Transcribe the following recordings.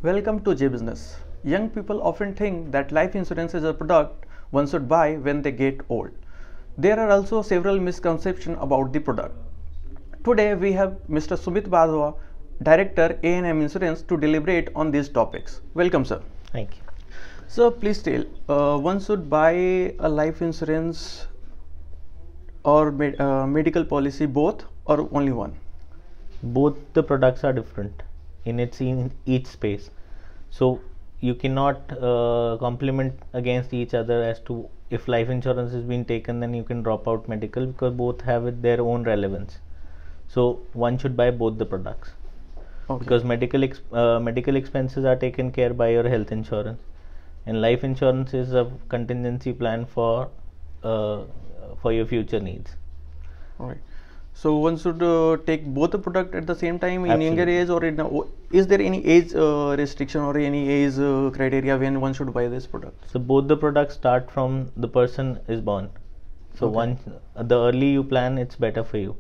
Welcome to Zee Business. Young people often think that life insurance is a product one should buy when they get old. There are also several misconceptions about the product. Today we have Mr. Sumit Wadhwa, Director A&M Insurance, to deliberate on these topics. Welcome, sir. Thank you. So please tell, one should buy a life insurance or medical policy both or only one? Both the products are different in each space, so you cannot complement against each other as to if life insurance is being taken then you can drop out medical, because both have their own relevance. So one should buy both the products. Okay. Because medical expenses are taken care by your health insurance, and life insurance is a contingency plan for your future needs. All right. So one should take both the product at the same time in Absolutely. younger age, or is there any age restriction or any age criteria when one should buy this product? So both the products start from the person is born. So Okay. the early you plan, it's better for you,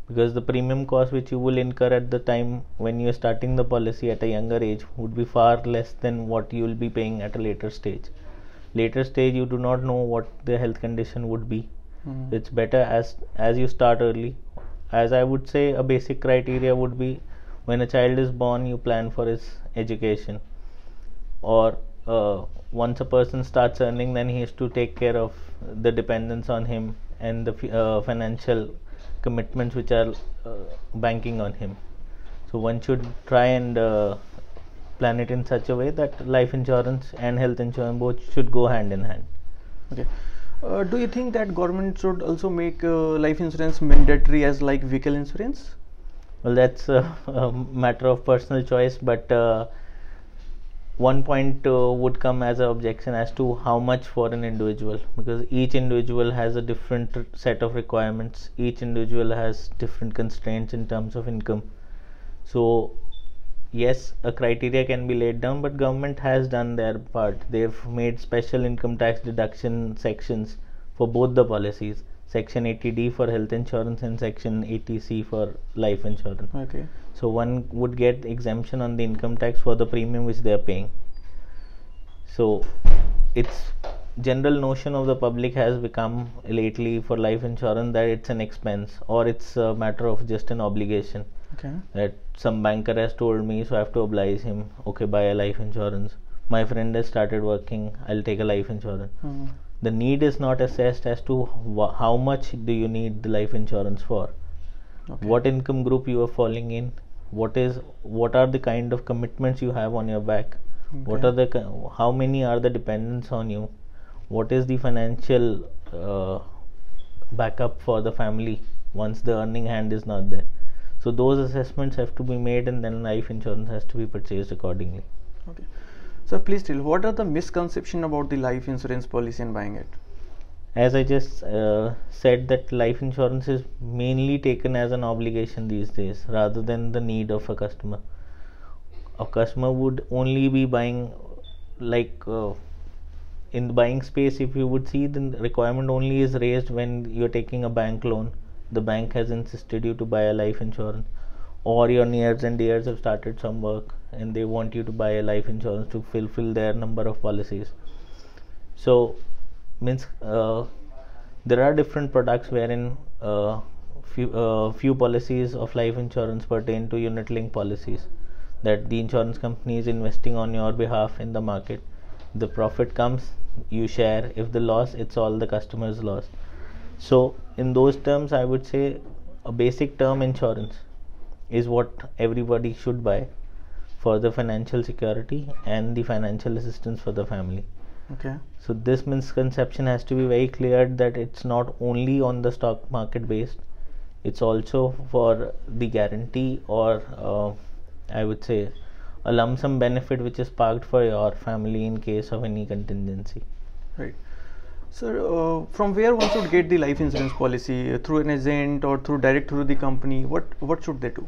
because the premium cost which you will incur at the time when you are starting the policy at a younger age would be far less than what you will be paying at a later stage. Later stage you do not know what the health condition would be. Mhm. It's better as you start early. As I would say, a basic criteria would be when a child is born, you plan for his education, or once a person starts earning, then he has to take care of the dependence on him and the financial commitments which are banking on him. So one should try and plan it in such a way that life insurance and health insurance both should go hand in hand. Okay. Do you think that government should also make life insurance mandatory as like vehicle insurance? Well, that's a matter of personal choice, but one point would come as an objection as to how much for an individual, because each individual has a different set of requirements. Each individual has different constraints in terms of income. So yes, a criteria can be laid down, but government has done their part. They've made special income tax deduction sections for both the policies, section 80D for health insurance and section 80C for life insurance. Okay. So one would get exemption on the income tax for the premium which they are paying. So it's general notion of the public has become lately for life insurance that it's an expense, or it's a matter of just an obligation. Okay. That some banker has told me, so I have to oblige him. Okay, buy a life insurance. My friend has started working, I'll take a life insurance. Mhm. The need is not assessed as to how much do you need the life insurance for, Okay. what income group you are falling in, what are the kind of commitments you have on your back, what Okay. are how many are the dependents on you, what is the financial backup for the family once the earning hand is not there. So those assessments have to be made, and then life insurance has to be purchased accordingly. Okay. So please tell, what are the misconceptions about the life insurance policy and buying it? As I just said, that life insurance is mainly taken as an obligation these days rather than the need of a customer. A customer would only be buying, like in the buying space, if you would see, the requirement only is raised when you're taking a bank loan. The bank has insisted you to buy a life insurance, or your nears and dears have started some work and they want you to buy a life insurance to fulfill their number of policies. So means there are different products wherein few policies of life insurance pertain to unit link policies, that the insurance company is investing on your behalf in the market. The profit comes, you share. If the loss, it's all the customer's loss. So in those terms, I would say a basic term insurance is what everybody should buy for the financial security and the financial assistance for the family. Okay. So this misconception has to be very clear, that it's not only on the stock market based, it's also for the guarantee, or I would say a lump sum benefit which is parked for your family in case of any contingency. Right. So from where one should get the life insurance policy? Through an agent or direct through the company? What should they do?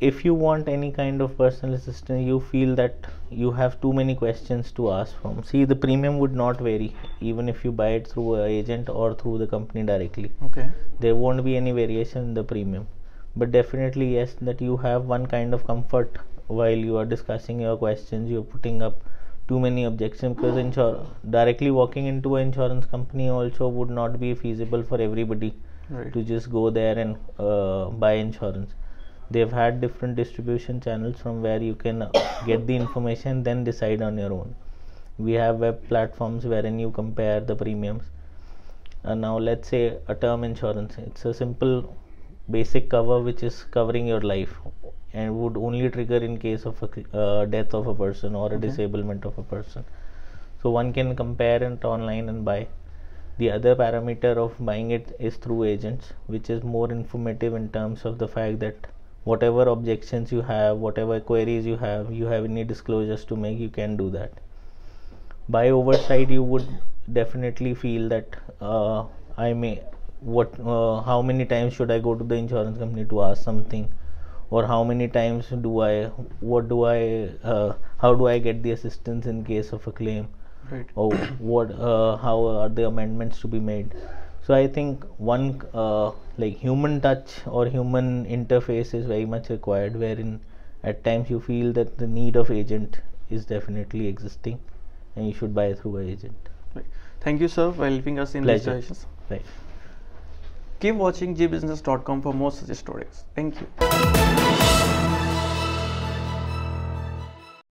If you want any kind of personal assistance, you feel that you have too many questions to ask from, see, the premium would not vary even if you buy it through an agent or through the company directly. Okay. There won't be any variation in the premium, but definitely yes, that you have one kind of comfort while you are discussing your questions, you're putting up too many objections, because directly walking into an insurance company also would not be feasible for everybody. Right. To just go there and buy insurance. They've had different distribution channels from where you can get the information, then decide on your own. We have web platforms wherein you compare the premiums. And now let's say a term insurance. It's a simple basic cover which is covering your life and would only trigger in case of a death of a person or a disablement of a person. So one can compare it online and buy. The other parameter of buying it is through agents, which is more informative in terms of the fact that whatever objections you have, whatever queries you have any disclosures to make, you can do that. By oversight, you would definitely feel that how many times should I go to the insurance company to ask something, or how many times how do I get the assistance in case of a claim. Right. Or how are the amendments to be made. So I think one like human touch or human interface is very much required, wherein at times you feel that the need of agent is definitely existing and you should buy through an agent. Right. Thank you, sir, for helping us in these suggestions. Right. Keep watching zeebusiness.com for more such stories. Thank you.